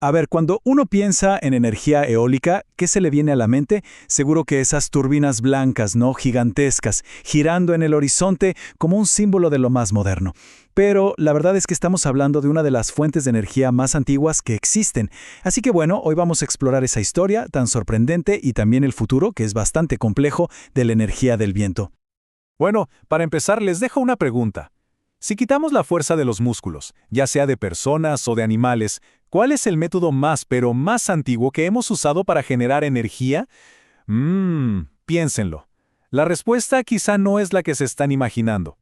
A ver, cuando uno piensa en energía eólica, ¿qué se le viene a la mente? Seguro que esas turbinas blancas, ¿no? Gigantescas, girando en el horizonte como un símbolo de lo más moderno. Pero la verdad es que estamos hablando de una de las fuentes de energía más antiguas que existen. Así que bueno, hoy vamos a explorar esa historia tan sorprendente y también el futuro, que es bastante complejo, de la energía del viento. Bueno, para empezar, les dejo una pregunta. Si quitamos la fuerza de los músculos, ya sea de personas o de animales, ¿cuál es el método más pero más antiguo que hemos usado para generar energía? Piénsenlo. La respuesta quizá no es la que se están imaginando.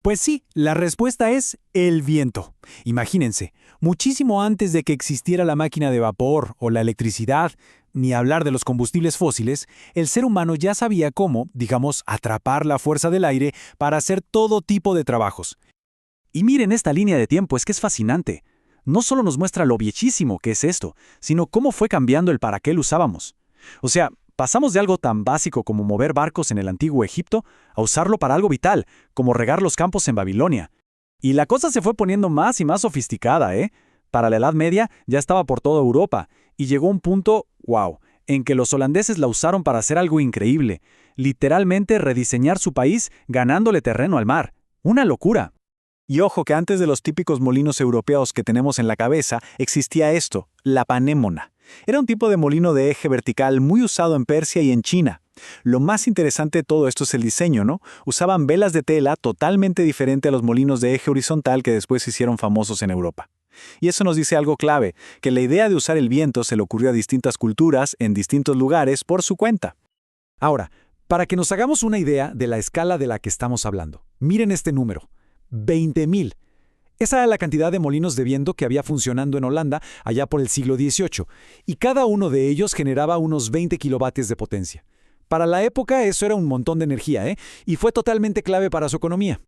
Pues sí, la respuesta es el viento. Imagínense, muchísimo antes de que existiera la máquina de vapor o la electricidad, ni hablar de los combustibles fósiles, el ser humano ya sabía cómo, digamos, atrapar la fuerza del aire para hacer todo tipo de trabajos. Y miren esta línea de tiempo, es que es fascinante. No solo nos muestra lo viejísimo que es esto, sino cómo fue cambiando el para qué lo usábamos. O sea, pasamos de algo tan básico como mover barcos en el antiguo Egipto a usarlo para algo vital, como regar los campos en Babilonia. Y la cosa se fue poniendo más y más sofisticada, ¿eh? Para la Edad Media ya estaba por toda Europa, y llegó un punto, wow, en que los holandeses la usaron para hacer algo increíble, literalmente rediseñar su país ganándole terreno al mar. ¡Una locura! Y ojo que antes de los típicos molinos europeos que tenemos en la cabeza, existía esto, la panémona. Era un tipo de molino de eje vertical muy usado en Persia y en China. Lo más interesante de todo esto es el diseño, ¿no? Usaban velas de tela totalmente diferente a los molinos de eje horizontal que después se hicieron famosos en Europa. Y eso nos dice algo clave, que la idea de usar el viento se le ocurrió a distintas culturas, en distintos lugares, por su cuenta. Ahora, para que nos hagamos una idea de la escala de la que estamos hablando, miren este número. 20.000. Esa era la cantidad de molinos de viento que había funcionando en Holanda allá por el siglo XVIII, y cada uno de ellos generaba unos 20 kilovatios de potencia. Para la época eso era un montón de energía, ¿eh? Y fue totalmente clave para su economía.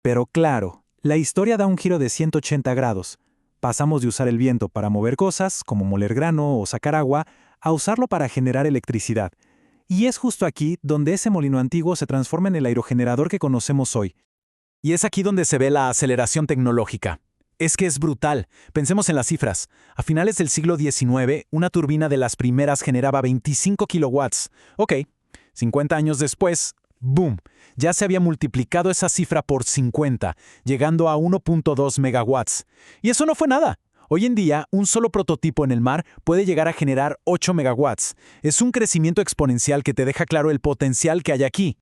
Pero claro, la historia da un giro de 180 grados. Pasamos de usar el viento para mover cosas, como moler grano o sacar agua, a usarlo para generar electricidad. Y es justo aquí donde ese molino antiguo se transforma en el aerogenerador que conocemos hoy. Y es aquí donde se ve la aceleración tecnológica. Es que es brutal. Pensemos en las cifras. A finales del siglo XIX, una turbina de las primeras generaba 25 kilowatts. Ok, 50 años después, ¡boom! Ya se había multiplicado esa cifra por 50, llegando a 1.2 megawatts. Y eso no fue nada. Hoy en día, un solo prototipo en el mar puede llegar a generar 8 megawatts. Es un crecimiento exponencial que te deja claro el potencial que hay aquí.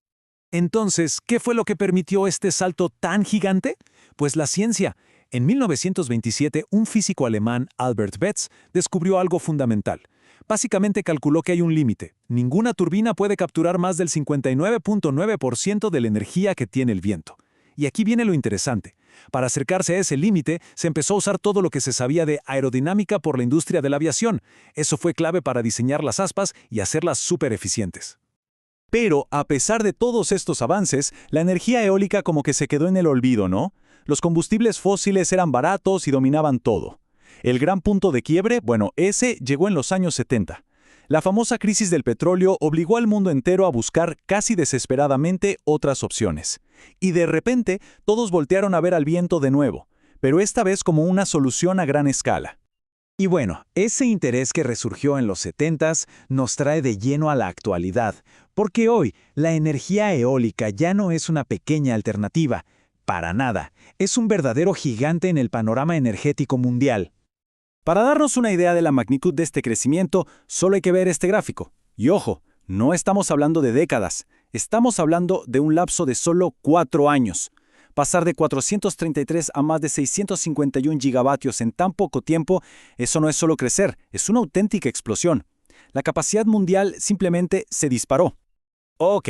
Entonces, ¿qué fue lo que permitió este salto tan gigante? Pues la ciencia. En 1927, un físico alemán, Albert Betz, descubrió algo fundamental. Básicamente calculó que hay un límite. Ninguna turbina puede capturar más del 59.9% de la energía que tiene el viento. Y aquí viene lo interesante. Para acercarse a ese límite, se empezó a usar todo lo que se sabía de aerodinámica por la industria de la aviación. Eso fue clave para diseñar las aspas y hacerlas súper eficientes. Pero, a pesar de todos estos avances, la energía eólica como que se quedó en el olvido, ¿no? Los combustibles fósiles eran baratos y dominaban todo. El gran punto de quiebre, bueno, ese llegó en los años 70. La famosa crisis del petróleo obligó al mundo entero a buscar casi desesperadamente otras opciones. Y de repente, todos voltearon a ver al viento de nuevo, pero esta vez como una solución a gran escala. Y bueno, ese interés que resurgió en los 70s nos trae de lleno a la actualidad, porque hoy la energía eólica ya no es una pequeña alternativa, para nada, es un verdadero gigante en el panorama energético mundial. Para darnos una idea de la magnitud de este crecimiento, solo hay que ver este gráfico. Y ojo, no estamos hablando de décadas, estamos hablando de un lapso de solo 4 años. Pasar de 433 a más de 651 gigavatios en tan poco tiempo, eso no es solo crecer, es una auténtica explosión. La capacidad mundial simplemente se disparó. Ok,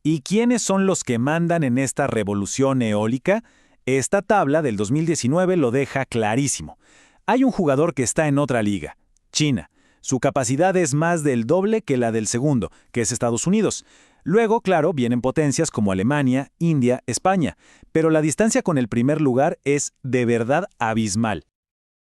¿y quiénes son los que mandan en esta revolución eólica? Esta tabla del 2019 lo deja clarísimo. Hay un jugador que está en otra liga, China. Su capacidad es más del doble que la del segundo, que es Estados Unidos. Luego, claro, vienen potencias como Alemania, India, España, pero la distancia con el primer lugar es de verdad abismal.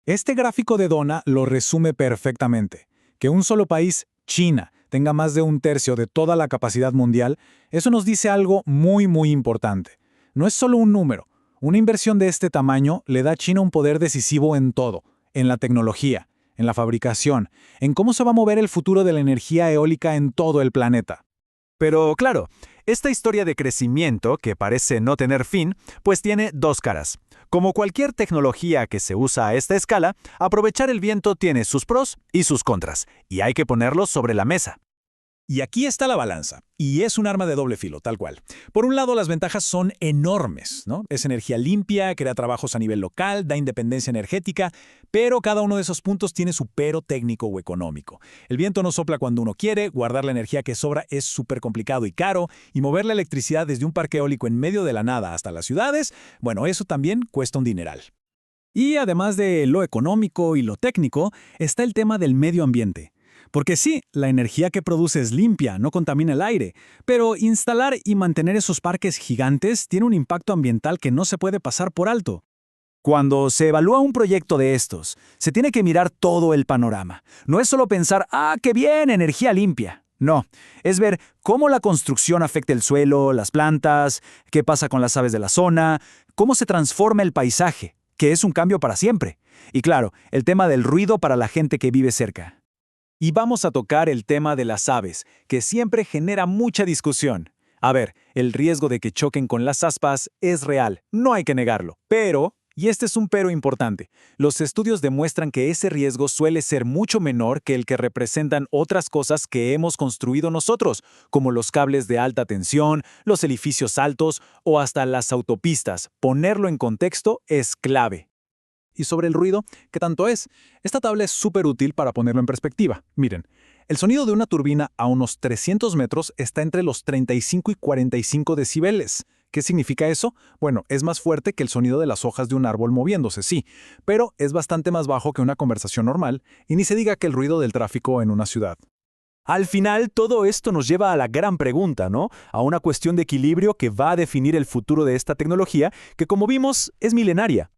Este gráfico de Donna lo resume perfectamente. Que un solo país, China, tenga más de un tercio de toda la capacidad mundial, eso nos dice algo muy importante. No es solo un número. Una inversión de este tamaño le da a China un poder decisivo en todo, en la tecnología, en la fabricación, en cómo se va a mover el futuro de la energía eólica en todo el planeta. Pero claro, esta historia de crecimiento, que parece no tener fin, pues tiene dos caras. Como cualquier tecnología que se usa a esta escala, aprovechar el viento tiene sus pros y sus contras, y hay que ponerlos sobre la mesa. Y aquí está la balanza, y es un arma de doble filo, tal cual. Por un lado, las ventajas son enormes, ¿no? Es energía limpia, crea trabajos a nivel local, da independencia energética, pero cada uno de esos puntos tiene su pero técnico o económico. El viento no sopla cuando uno quiere, guardar la energía que sobra es súper complicado y caro, y mover la electricidad desde un parque eólico en medio de la nada hasta las ciudades, bueno, eso también cuesta un dineral. Y además de lo económico y lo técnico, está el tema del medio ambiente. Porque sí, la energía que produce es limpia, no contamina el aire, pero instalar y mantener esos parques gigantes tiene un impacto ambiental que no se puede pasar por alto. Cuando se evalúa un proyecto de estos, se tiene que mirar todo el panorama. No es solo pensar, ¡ah, qué bien, energía limpia! No, es ver cómo la construcción afecta el suelo, las plantas, qué pasa con las aves de la zona, cómo se transforma el paisaje, que es un cambio para siempre. Y claro, el tema del ruido para la gente que vive cerca. Y vamos a tocar el tema de las aves, que siempre genera mucha discusión. A ver, el riesgo de que choquen con las aspas es real, no hay que negarlo. Pero, y este es un pero importante, los estudios demuestran que ese riesgo suele ser mucho menor que el que representan otras cosas que hemos construido nosotros, como los cables de alta tensión, los edificios altos o hasta las autopistas. Ponerlo en contexto es clave. Y sobre el ruido, ¿qué tanto es? Esta tabla es súper útil para ponerlo en perspectiva. Miren, el sonido de una turbina a unos 300 metros está entre los 35 y 45 decibeles. ¿Qué significa eso? Bueno, es más fuerte que el sonido de las hojas de un árbol moviéndose, sí, pero es bastante más bajo que una conversación normal, y ni se diga que el ruido del tráfico en una ciudad. Al final, todo esto nos lleva a la gran pregunta, ¿no? A una cuestión de equilibrio que va a definir el futuro de esta tecnología, que como vimos, es milenaria.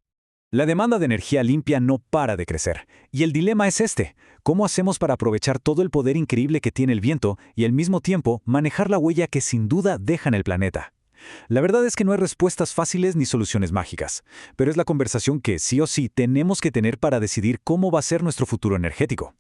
La demanda de energía limpia no para de crecer, y el dilema es este: ¿cómo hacemos para aprovechar todo el poder increíble que tiene el viento y al mismo tiempo manejar la huella que sin duda deja en el planeta? La verdad es que no hay respuestas fáciles ni soluciones mágicas, pero es la conversación que sí o sí tenemos que tener para decidir cómo va a ser nuestro futuro energético.